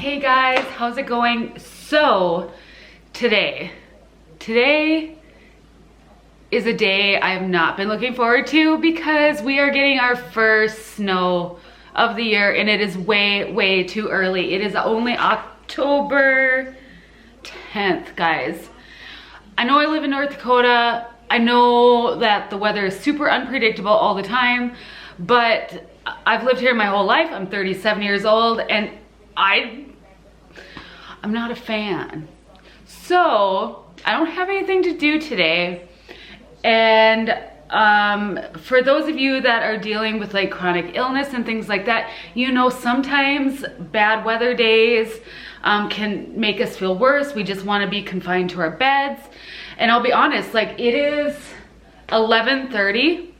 Hey guys, how's it going? So today is a day I have not been looking forward to because we are getting our first snow of the year and it is way too early. It is only October 10th, guys. I know I live in North Dakota. I know that the weather is super unpredictable all the time, but I've lived here my whole life. I'm 37 years old and I'm not a fan. So I don't have anything to do today. And for those of you that are dealing with like chronic illness and things like that, you know, sometimes bad weather days can make us feel worse. We just want to be confined to our beds. And I'll be honest, like it is 11:30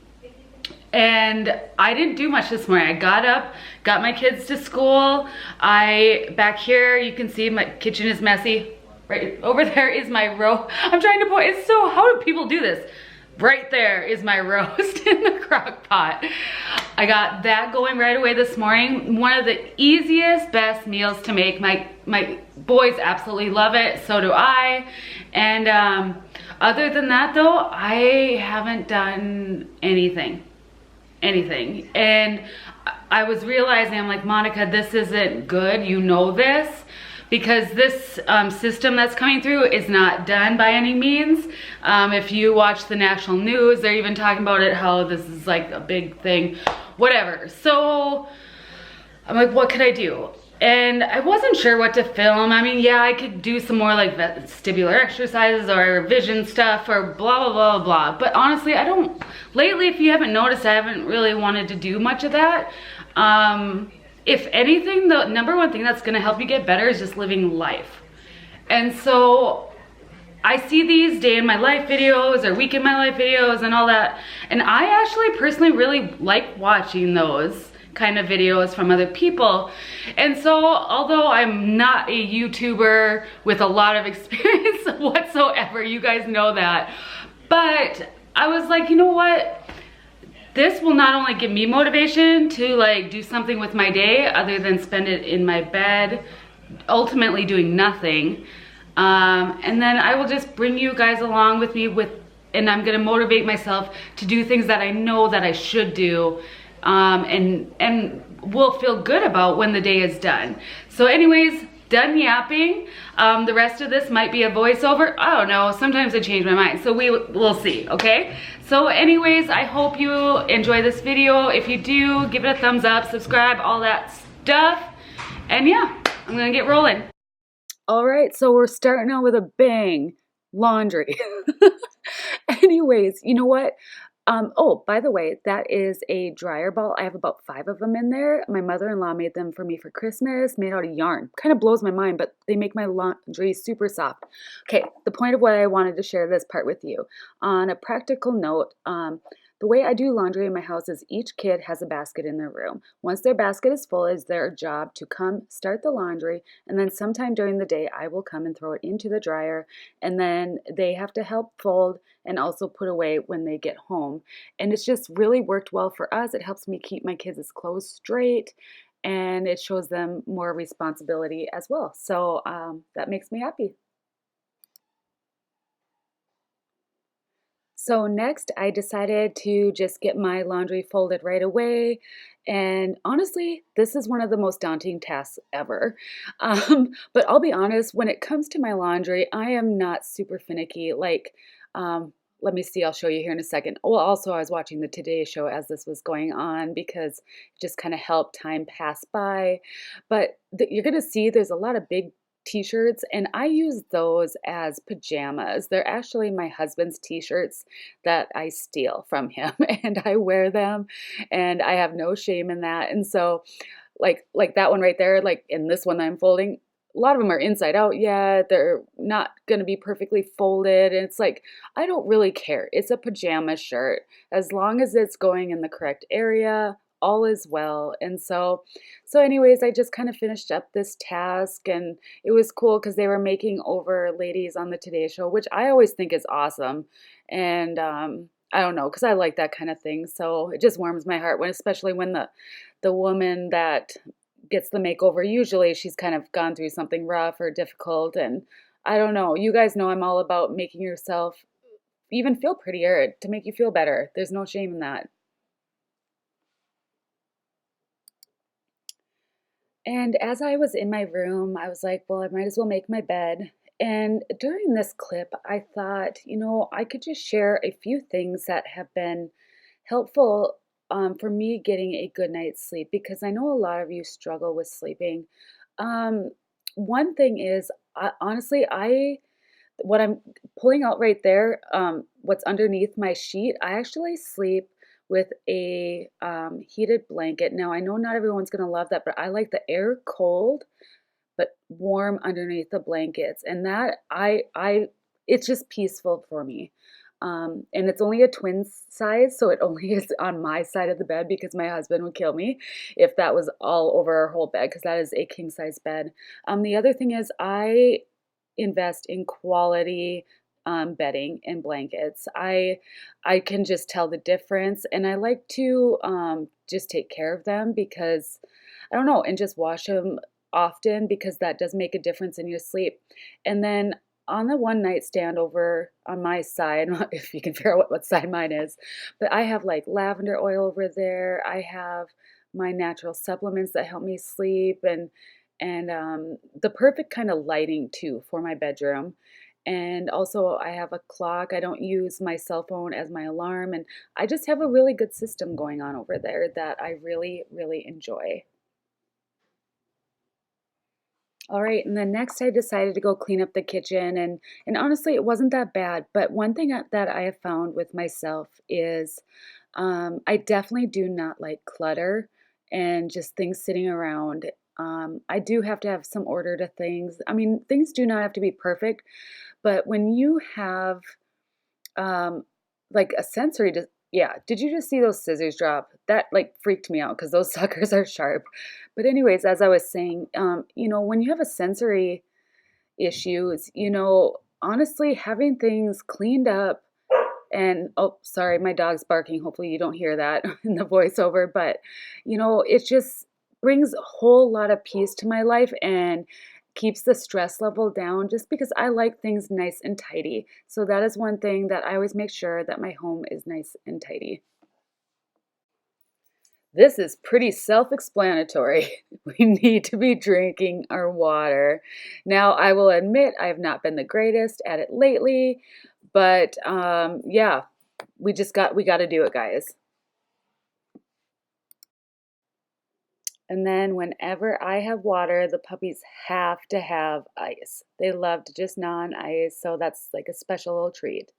and I didn't do much this morning. I got up, got my kids to school. Back here, you can see my kitchen is messy. Right over there is my I'm trying to point, it's so, how do people do this? Right there is my roast in the crock pot. I got that going right away this morning. One of the easiest, best meals to make. My boys absolutely love it, so do I. And other than that though, I haven't done anything. And I was realizing, I'm like, Monica, this isn't good, you know this, because this system that's coming through is not done by any means. If you watch the national news, they're even talking about it, how this is like a big thing, whatever. So I'm like, what could I do? And I wasn't sure what to film. I mean, yeah, I could do some more like vestibular exercises or vision stuff or blah, blah. But honestly, lately, if you haven't noticed, I haven't really wanted to do much of that. If anything, the number one thing that's gonna help you get better is just living life. And so I see these day in my life videos or week in my life videos and all that. And I actually personally really like watching those kind of videos from other people. And so although I'm not a YouTuber with a lot of experience whatsoever, you guys know that, but I was like, you know what? This will not only give me motivation to like do something with my day other than spend it in my bed, ultimately doing nothing. And then I will just bring you guys along with me and I'm gonna motivate myself to do things that I know that I should do and will feel good about when the day is done. So anyways, done yapping. The rest of this might be a voiceover. I don't know, sometimes I change my mind. So we'll see, okay? So anyways, I hope you enjoy this video. If you do, give it a thumbs up, subscribe, all that stuff. And yeah, I'm gonna get rolling. All right, so we're starting out with a bang. Laundry. Anyways, you know what? Oh, by the way, that is a dryer ball. I have about 5 of them in there. My mother-in-law made them for me for Christmas, made out of yarn. Kind of blows my mind, but they make my laundry super soft. Okay, the point of what I wanted to share this part with you. On a practical note, the way I do laundry in my house is each kid has a basket in their room. Once their basket is full, it's their job to come start the laundry, and then sometime during the day, I will come and throw it into the dryer, and then they have to help fold and also put away when they get home. And it's just really worked well for us. It helps me keep my kids' clothes straight, and it shows them more responsibility as well. So that makes me happy. So next, I decided to just get my laundry folded right away. And honestly, this is one of the most daunting tasks ever. But I'll be honest, when it comes to my laundry, I am not super finicky. Like, let me see, I'll show you here in a second. Well, also, I was watching the Today Show as this was going on because it just kind of helped time pass by. But you're going to see there's a lot of big t-shirts and I use those as pajamas. They're actually my husband's t-shirts that I steal from him and I wear them and I have no shame in that. And so like that one right there, like in this one I'm folding, a lot of them are inside out. Yeah, they're not going to be perfectly folded. And it's like, I don't really care. It's a pajama shirt. As long as it's going in the correct area, all is well. And so anyways, I just kind of finished up this task and it was cool because they were making over ladies on the Today Show, which I always think is awesome. And I don't know, because I like that kind of thing. So it just warms my heart when, especially when the woman that gets the makeover, usually she's kind of gone through something rough or difficult. And I don't know. You guys know I'm all about making yourself even feel prettier to make you feel better. There's no shame in that. And as I was in my room, I was like, well, I might as well make my bed. And during this clip, I thought, I could just share a few things that have been helpful for me getting a good night's sleep because I know a lot of you struggle with sleeping. Um, One thing is, honestly, what I'm pulling out right there, what's underneath my sheet, I actually sleep with a heated blanket. Now, I know not everyone's going to love that, but I like the air cold but warm underneath the blankets. And that it's just peaceful for me. And it's only a twin size, so it only is on my side of the bed because my husband would kill me if that was all over our whole bed because that is a king size bed. The other thing is I invest in quality bedding and blankets. I can just tell the difference, and I like to just take care of them because I don't know, and just wash them often because that does make a difference in your sleep. And then on the one nightstand over on my side, if you can figure out what side mine is, but I have like lavender oil over there. I have my natural supplements that help me sleep and the perfect kind of lighting too for my bedroom. And also I have a clock. I don't use my cell phone as my alarm, and I just have a really good system going on over there that I really, really enjoy. All right, and then next I decided to go clean up the kitchen and honestly it wasn't that bad, but one thing that I have found with myself is I definitely do not like clutter and just things sitting around. I do have to have some order to things. I mean, things do not have to be perfect, but when you have um, like a sensory, yeah. Did you just see those scissors drop? That like freaked me out because those suckers are sharp. But anyways, as I was saying, when you have a sensory issues, honestly, having things cleaned up and oh, sorry, my dog's barking. Hopefully you don't hear that in the voiceover, but it just brings a whole lot of peace to my life and keeps the stress level down just because I like things nice and tidy. So that is one thing that I always make sure that my home is nice and tidy. This is pretty self-explanatory. We need to be drinking our water. Now, I will admit I have not been the greatest at it lately, but yeah, we got to do it, guys. And then whenever I have water, the puppies have to have ice. They love to just gnaw on ice, so that's like a special little treat.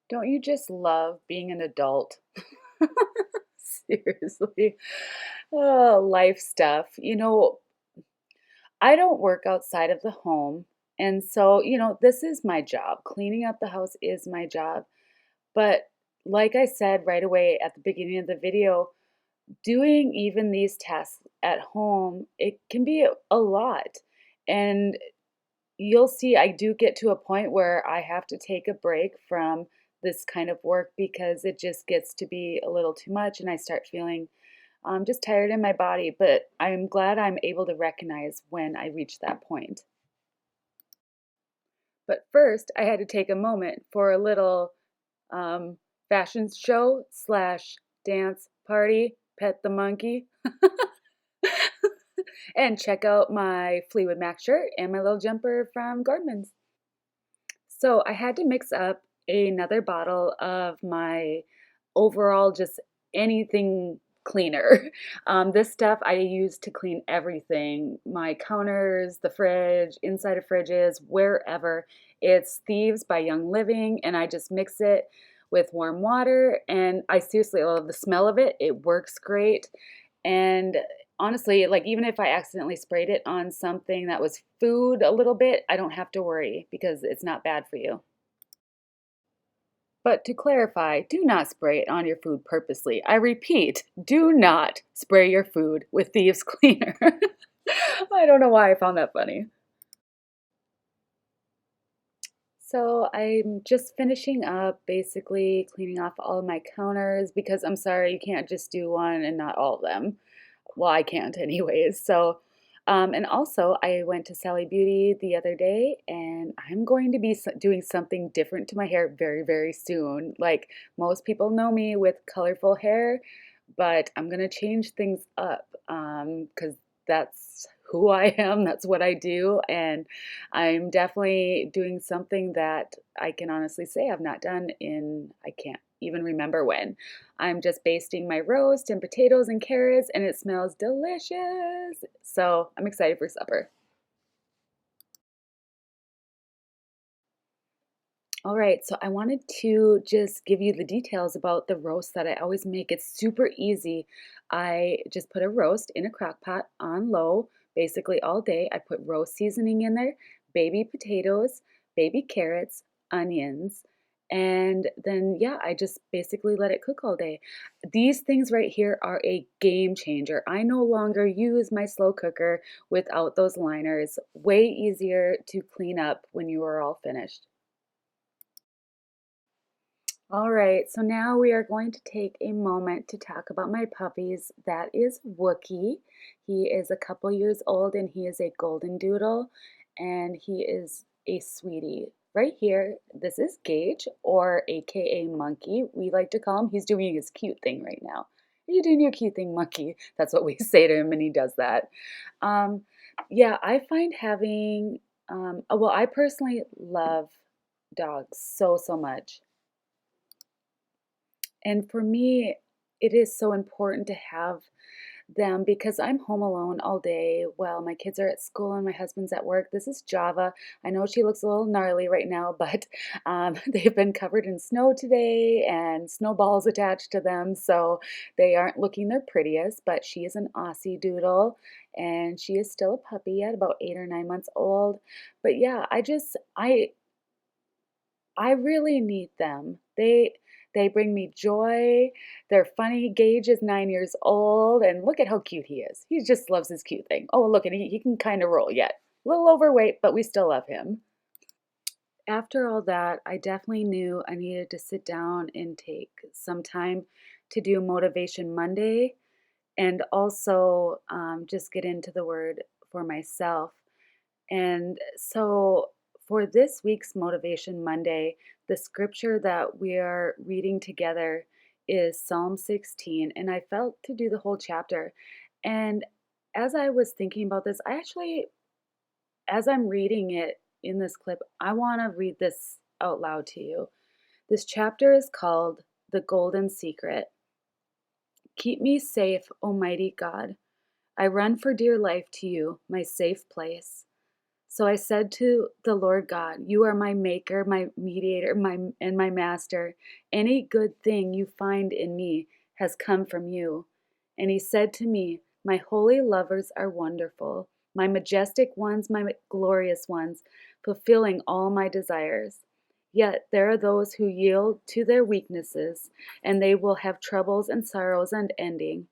Don't you just love being an adult? Seriously. Oh, life stuff. I don't work outside of the home. And so, this is my job. Cleaning up the house is my job. But like I said right away at the beginning of the video, doing even these tasks at home, it can be a lot. And you'll see I do get to a point where I have to take a break from this kind of work because it just gets to be a little too much and I start feeling just tired in my body. But I'm glad I'm able to recognize when I reach that point. But first, I had to take a moment for a little um, fashion show slash dance party, pet the monkey, and check out my Fleetwood Mac shirt and my little jumper from Gardman's. So I had to mix up another bottle of my overall just anything cleaner. This stuff I use to clean everything, my counters, the fridge, inside of fridges, wherever. It's Thieves by Young Living, and I just mix it with warm water, and I seriously love the smell of it. It works great. And honestly, like even if I accidentally sprayed it on something that was food a little bit, I don't have to worry because it's not bad for you. But to clarify, do not spray it on your food purposely. I repeat, do not spray your food with Thieves Cleaner. I don't know why I found that funny. So I'm just finishing up basically cleaning off all of my counters because I'm sorry, you can't just do one and not all of them. Well, I can't anyways. So, and also I went to Sally Beauty the other day and I'm going to be doing something different to my hair very, very soon. Like most people know me with colorful hair, but I'm gonna change things up because that's who I am, that's what I do, and I'm definitely doing something that I can honestly say I've not done in, I can't even remember when. I'm just basting my roast and potatoes and carrots, and it smells delicious. So I'm excited for supper. All right, so I wanted to just give you the details about the roast that I always make. It's super easy. I just put a roast in a crock pot on low basically all day. I put roast seasoning in there, baby potatoes, baby carrots, onions, and then, yeah, I just basically let it cook all day. These things right here are a game changer. I no longer use my slow cooker without those liners. Way easier to clean up when you are all finished. All right, so now we are going to take a moment to talk about my puppies. That is Wookie. He is a couple years old and he is a golden doodle and he is a sweetie. Right here, this is Gage or AKA Monkey. We like to call him. He's doing his cute thing right now. Are you doing your cute thing, Monkey? That's what we say to him and he does that. Um, yeah, I find having, well, I personally love dogs so, so much. And for me, it is so important to have them because I'm home alone all day while my kids are at school and my husband's at work. This is Java. I know she looks a little gnarly right now, but they've been covered in snow today and snowballs attached to them, so they aren't looking their prettiest. But she is an Aussie doodle and she is still a puppy at about 8 or 9 months old. But yeah, I really need them. They bring me joy. They're funny. Gage is 9 years old, and look at how cute he is. He just loves his cute thing. Oh, look, and he can kind of roll yet. A little overweight, but we still love him. After all that, I definitely knew I needed to sit down and take some time to do Motivation Monday and also just get into the word for myself. And so for this week's Motivation Monday, the scripture that we are reading together is Psalm 16. And I felt to do the whole chapter. And as I was thinking about this, I actually, as I'm reading it in this clip, I want to read this out loud to you. This chapter is called The Golden Secret. Keep me safe, Almighty God. I run for dear life to you, my safe place. So I said to the Lord God, you are my maker, my mediator, and my master. Any good thing you find in me has come from you. And he said to me, my holy lovers are wonderful, my majestic ones, my glorious ones, fulfilling all my desires. Yet there are those who yield to their weaknesses, and they will have troubles and sorrows unending.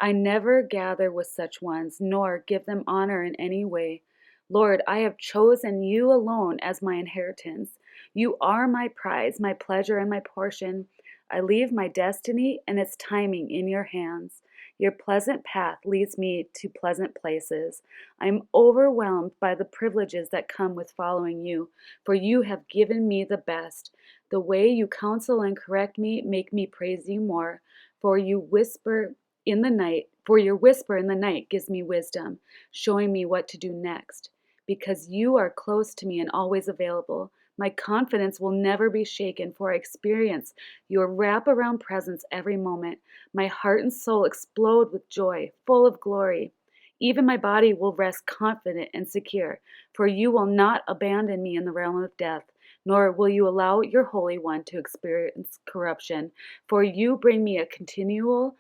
I never gather with such ones, nor give them honor in any way. Lord, I have chosen you alone as my inheritance. You are my prize, my pleasure, and my portion. I leave my destiny and its timing in your hands. Your pleasant path leads me to pleasant places. I am overwhelmed by the privileges that come with following you, for you have given me the best. The way you counsel and correct me make me praise you more, for you whisper in the night, for your whisper in the night gives me wisdom, showing me what to do next. Because you are close to me and always available, my confidence will never be shaken, for I experience your wraparound presence every moment. My heart and soul explode with joy, full of glory. Even my body will rest confident and secure, for you will not abandon me in the realm of death, nor will you allow your Holy One to experience corruption. For you bring me a continual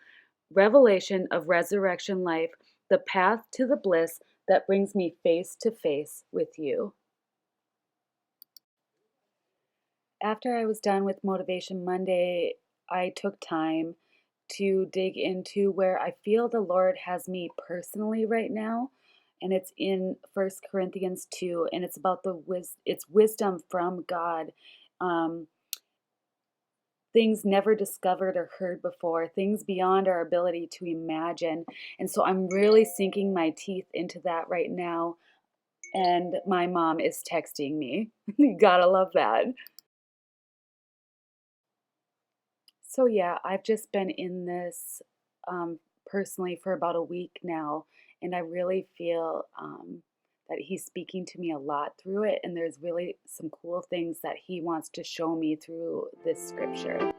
revelation of resurrection life, the path to the bliss that brings me face to face with you. After I was done with Motivation Monday, I took time to dig into where I feel the Lord has me personally right now. And it's in First Corinthians 2, and it's about it's wisdom from God. Um, things never discovered or heard before, things beyond our ability to imagine. And so I'm really sinking my teeth into that right now. And my mom is texting me. You gotta love that. So yeah, I've just been in this personally for about a week now, and I really feel that he's speaking to me a lot through it, and there's really some cool things that he wants to show me through this scripture.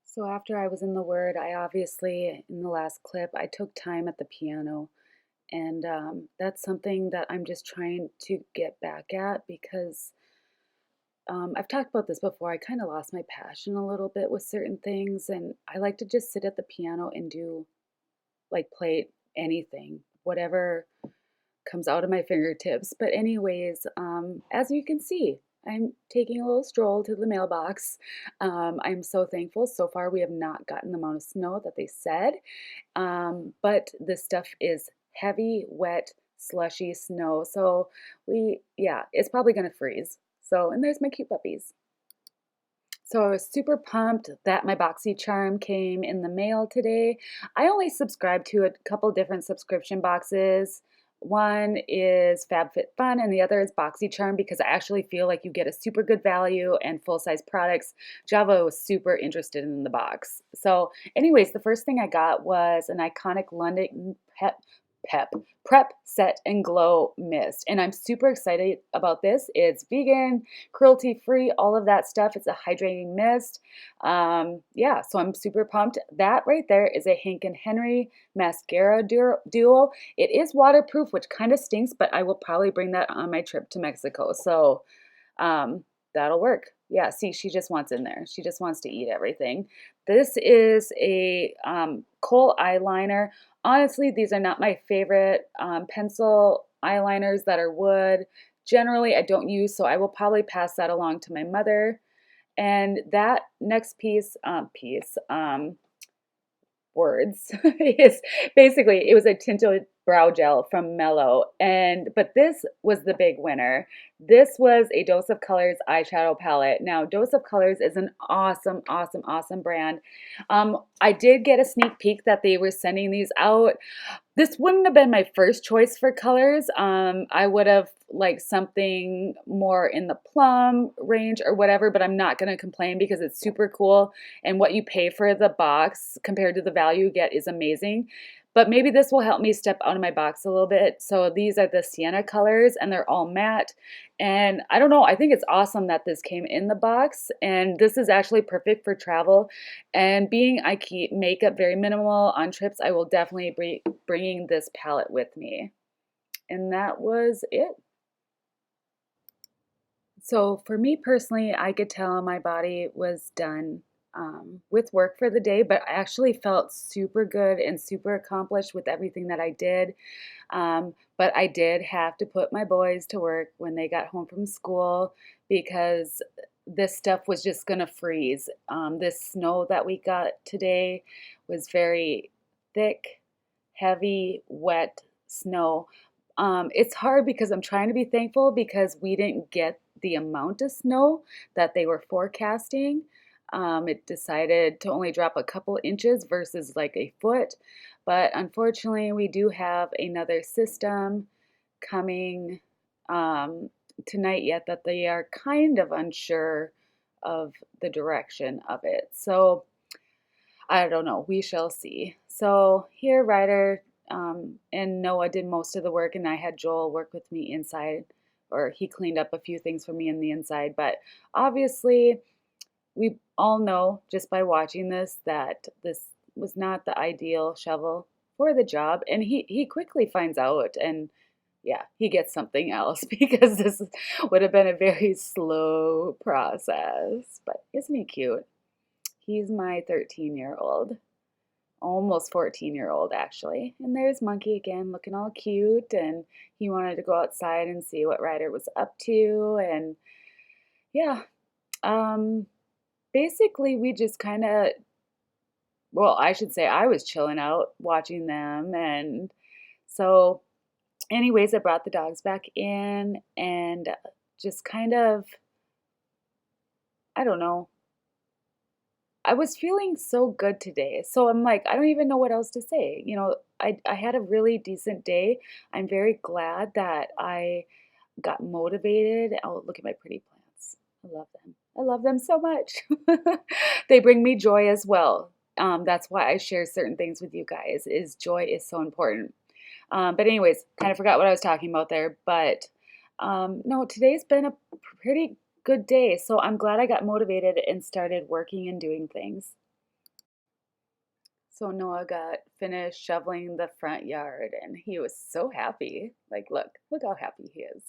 So after I was in the Word, I obviously, in the last clip, I took time at the piano. And that's something that I'm just trying to get back at because I've talked about this before. I kind of lost my passion a little bit with certain things. And I like to just sit at the piano and do, like, play anything, whatever comes out of my fingertips. But, anyways, as you can see, I'm taking a little stroll to the mailbox. I'm so thankful. So far, we have not gotten the amount of snow that they said. But this stuff is heavy, wet, slushy snow. So yeah, it's probably going to freeze. So, and there's my cute puppies. So I was super pumped that my BoxyCharm came in the mail today. I only subscribe to a couple different subscription boxes. One is FabFitFun and the other is BoxyCharm because I actually feel like you get a super good value and full-size products. Java was super interested in the box. So anyways, the first thing I got was an iconic London Prep Set and Glow Mist. And I'm super excited about this. It's vegan, cruelty free, all of that stuff. It's a hydrating mist. Yeah, so I'm super pumped. That right there is a Hank and Henry mascara duo. It is waterproof, which kind of stinks, but I will probably bring that on my trip to Mexico. So that'll work. Yeah, see, she just wants in there. She just wants to eat everything. This is a kohl eyeliner. Honestly, these are not my favorite pencil eyeliners that are wood. Generally, I don't use, so I will probably pass that along to my mother. And that next words is basically, it was a tinted brow gel from Mellow, but this was the big winner. This was a Dose of Colors eyeshadow palette. Now, Dose of Colors is an awesome, awesome, awesome brand. I did get a sneak peek that they were sending these out. This wouldn't have been my first choice for colors. I would have liked something more in the plum range or whatever, but I'm not going to complain because it's super cool. And what you pay for the box compared to the value you get is amazing. But maybe this will help me step out of my box a little bit. So these are the Sienna colors and they're all matte. And I don't know, I think it's awesome that this came in the box. And this is actually perfect for travel. And being I keep makeup very minimal on trips, I will definitely be bringing this palette with me. And that was it. So for me personally, I could tell my body was done with work for the day, but I actually felt super good and super accomplished with everything that I did. But I did have to put my boys to work when they got home from school because this stuff was just going to freeze. This snow that we got today was very thick, heavy, wet snow. It's hard because I'm trying to be thankful because we didn't get the amount of snow that they were forecasting. It decided to only drop a couple inches versus like a foot. But unfortunately, we do have another system coming tonight yet that they are kind of unsure of the direction of it. So I don't know. We shall see. So here, Ryder and Noah did most of the work, and I had Joel work with me inside, or he cleaned up a few things for me in the inside. But obviously, we all know just by watching this that this was not the ideal shovel for the job, and he quickly finds out, and yeah, he gets something else because this would have been a very slow process. But isn't he cute? He's my 13-year-old, almost 14-year-old actually. And there's Monkey again looking all cute, and he wanted to go outside and see what Ryder was up to. And yeah, basically we just kind of, well, I should say I was chilling out watching them. And so anyways, I brought the dogs back in and just kind of, I don't know, I was feeling so good today. So I'm like, I don't even know what else to say. I had a really decent day. I'm very glad that I got motivated. Oh, look at my pretty plants. I love them. I love them so much. They bring me joy as well. That's why I share certain things with you guys, is joy is so important. But anyways, kind of forgot what I was talking about there. But no, today's been a pretty good day. So I'm glad I got motivated and started working and doing things. So Noah got finished shoveling the front yard and he was so happy. Like, look how happy he is.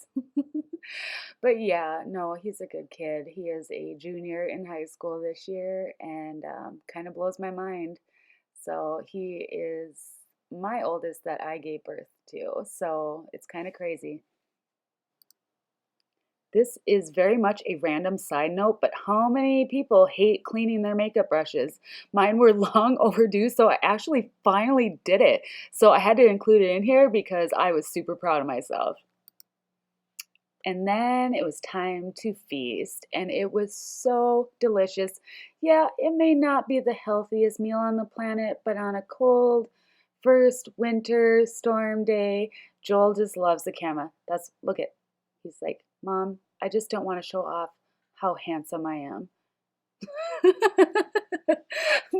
But yeah, no, he's a good kid. He is a junior in high school this year and kind of blows my mind. So he is my oldest that I gave birth to. So it's kind of crazy. This is very much a random side note, but how many people hate cleaning their makeup brushes? Mine were long overdue, so I actually finally did it. So I had to include it in here because I was super proud of myself. And then it was time to feast, and it was so delicious. Yeah, it may not be the healthiest meal on the planet, but on a cold first winter storm day, Joel just loves the camera. Look at, he's like, Mom, I just don't want to show off how handsome I am.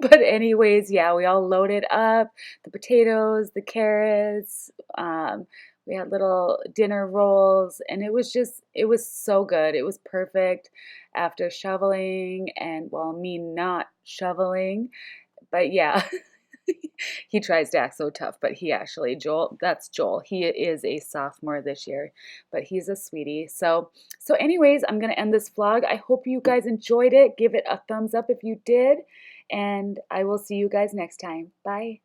But anyways, yeah, we all loaded up the potatoes, the carrots. We had little dinner rolls, and it was so good. It was perfect after shoveling and, well, me not shoveling. But yeah, he tries to act so tough, but that's Joel. He is a sophomore this year, but he's a sweetie. So anyways, I'm going to end this vlog. I hope you guys enjoyed it. Give it a thumbs up if you did, and I will see you guys next time. Bye.